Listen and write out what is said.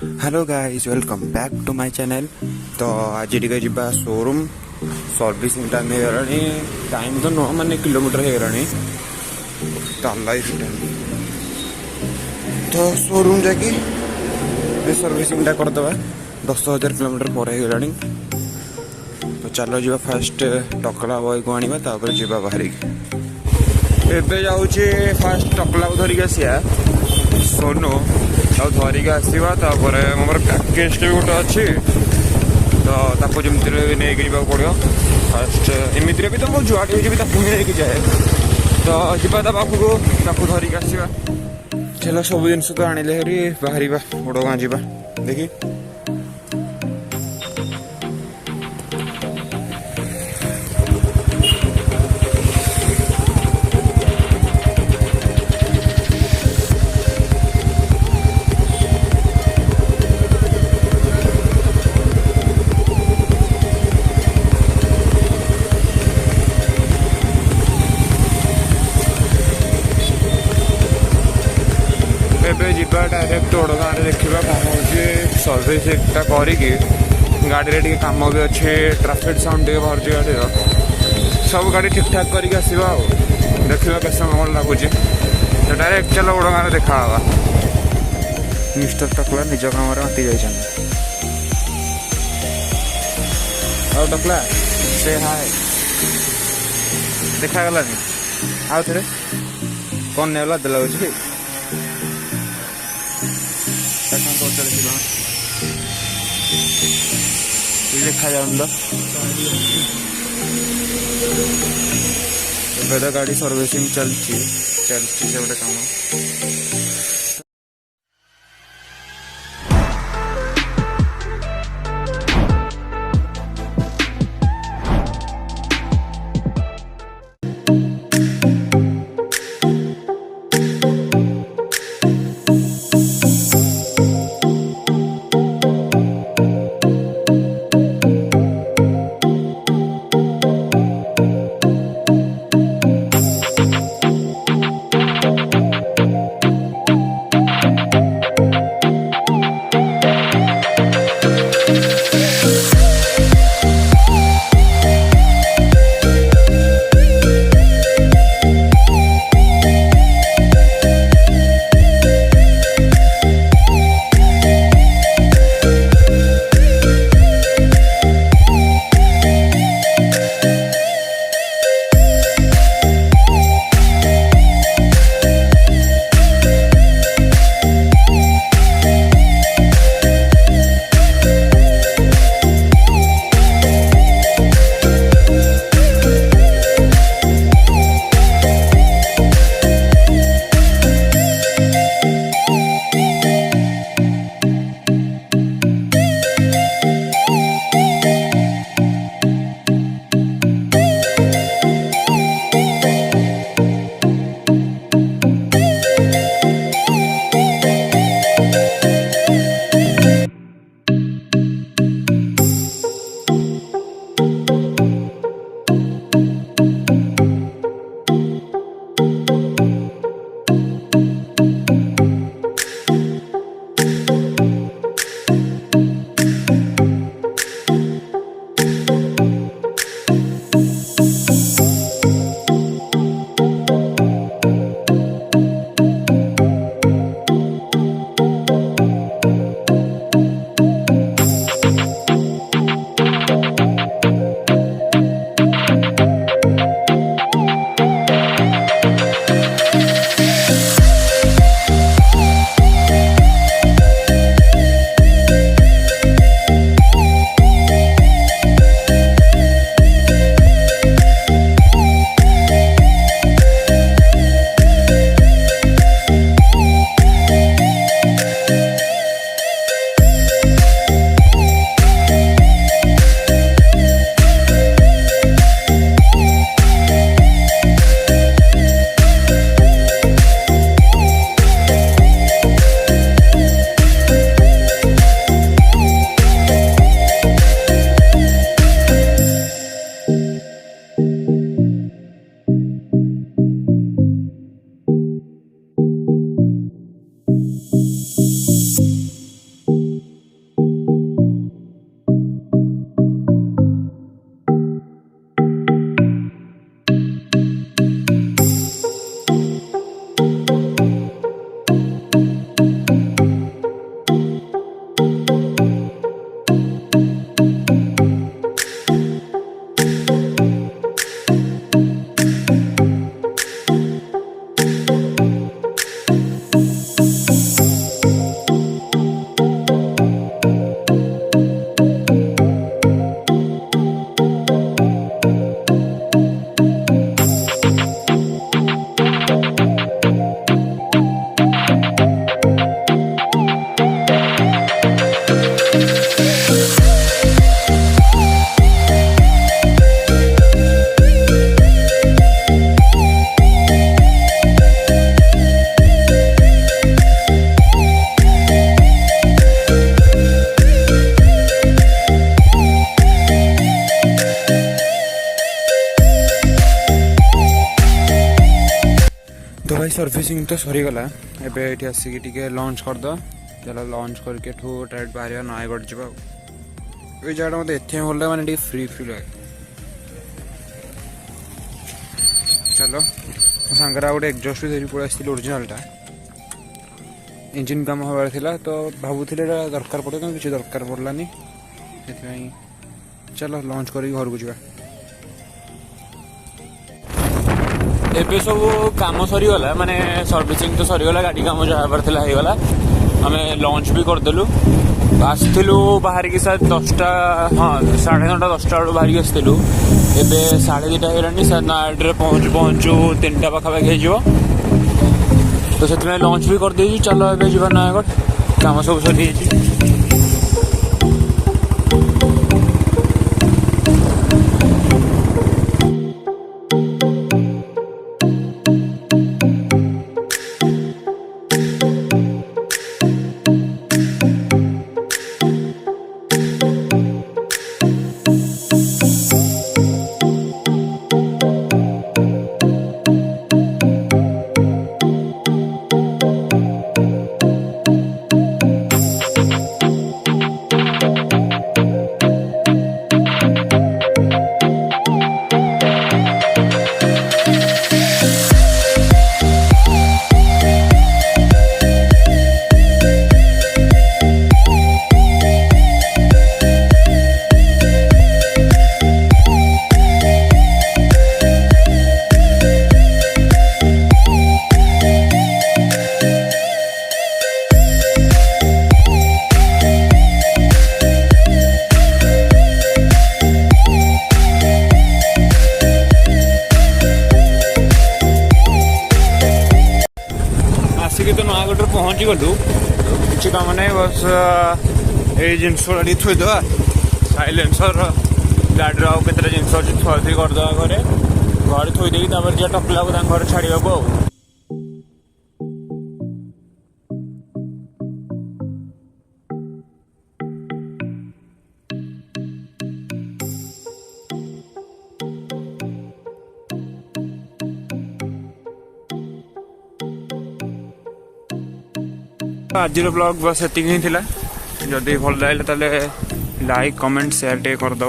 Hello guys, welcome back to my channel. तो आज टे जा शोरूम सर्विसिंग टाइम हो टाइम तो नुह माने किलोमीटर हो तो शोरूम जाकि सर्विसिंग करदे 10,000 किलोमीटर पर हो। तो चलो जी फास्ट टकला बॉय को आने जा बाहर एबे जाऊँचे फास्ट टकला को धरिक आसिया सोनू धरिक आसवा मोर पैकेज भी गोटे अच्छी तो जमी नहीं पड़ो फास्ट एमती भी तो मुझे जुआटे भी जाए तो जा पाखक धरिक आसवा। चलो सब जिन तो आनिले हरी बाहर ओडगाँ जा देखी डायरेक्ट ओडगाँ देखा कौन हो सर्विस एकटा गाड़ी टे कम भी अच्छे ट्राफिक साउंड टे बाहर गाड़ी सब गाड़ी ठीक ठाक करके आसवा देखा के समय कौन लगुच तो डायरेक्ट चलो ओडगाँ देखा मिस्टर टकला निज काम माति जा टकला से हाय देखागलानी आउ थे कौन नेला दिल देखा जाऊन तो गाड़ी सर्विसिंग चलती से गोटे काम। सर्विसिंग तो सरीगला एबे ये आसिक टे लंच करद चलो लंच करके डायरेक्ट बाहर नयगढ़ जा ये जगह मत एथे भल मैंने फ्री फ्री लगे चलो सांगर गोटे एग्जस्ट धरी पड़े आसती ओरिजिनालटा इंजिन काम हबार थिला तो भावुले दरकार पड़े कि किसी दरकार पड़लानी से चलो लंच कर घर को जा एबे सब काम सरीगला माने सर्विसिंग तो सरीगला गाड़ी काम जहाँ हबार थिला होगला आम लंच भी करदेलु आसलु बाहर की साथ 10टा हाँ 9:30 10टा बेलू बाहर आसलु एबे 2:30 होगा साढ़े नयगढ़ पहुँचु पहुँचु 3टा पाखापाखि हो तो से लंच भी कर देजी चलो ए जा नयगढ़ कम सब सरी तो नयगढ़ पहुँची गलु किसी कम ना बस ये जिनस गुड़ा थोद साइलेंसर गाड़ी आउ के जिनस अच्छी थुआथुई करदे घरे घर थोदे जा टकला को घर छाड़ा को आज ब्लॉग बस एति ही जदि भल लगे लाइक कमेंट शेयर टे करदे।